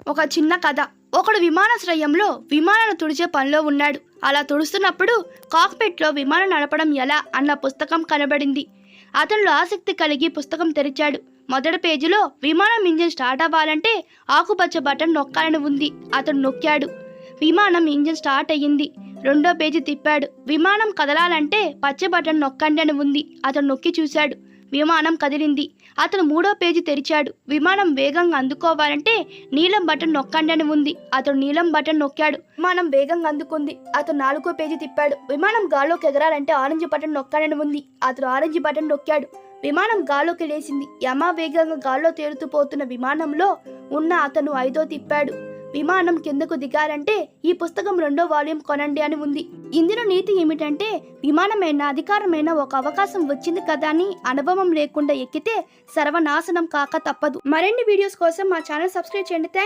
ఒక చిన్న కథ. ఒకడు విమానాశ్రయంలో విమానాలు తుడిచే పనిలో ఉన్నాడు. అలా తుడుస్తున్నప్పుడు కాక్పిట్లో విమానం నడపడం ఎలా అన్న పుస్తకం కనబడింది. అతనిలో ఆసక్తి కలిగి పుస్తకం తెరిచాడు. మొదటి పేజీలో విమానం ఇంజిన్ స్టార్ట్ అవ్వాలంటే ఆకుపచ్చ బటన్ నొక్కాలని ఉంది. అతను నొక్కాడు. విమానం ఇంజిన్ స్టార్ట్ అయ్యింది. రెండో పేజీ తిప్పాడు. విమానం కదలాలంటే పచ్చ బటన్ నొక్కండి అని ఉంది. అతను నొక్కి చూశాడు. విమానం కదిలింది. అతను మూడో పేజీ తెరిచాడు. విమానం వేగంగా అందుకోవాలంటే నీలం బటన్ నొక్కండి అని ఉంది. అతను నీలం బటన్ నొక్కాడు. విమానం వేగంగా అందుకుంది. అతను నాలుగో పేజీ తిప్పాడు. విమానం గాల్లోకి ఎగరాలంటే ఆరెంజ్ బటన్ నొక్కండి అని ఉంది. అతను ఆరెంజ్ బటన్ నొక్కాడు. విమానం గాల్లోకి లేచింది. యమా వేగంగా గాల్లో తేలుతూ పోతున్న విమానంలో ఉన్న అతను ఐదో తిప్పాడు. విమానం కిందకు దిగాలంటే ఈ పుస్తకం రెండో వాల్యూమ్ కొనండి అని ఉంది. ఇందులో నీతి ఏమిటంటే విమానమైన అధికారమైన ఒక అవకాశం వచ్చింది కదా అని అనుభవం లేకుండా ఎక్కితే సర్వనాశనం కాక తప్పదు. మరిన్ని వీడియోస్ కోసం మా ఛానల్ సబ్స్క్రైబ్ చేయండి. థ్యాంక్స్.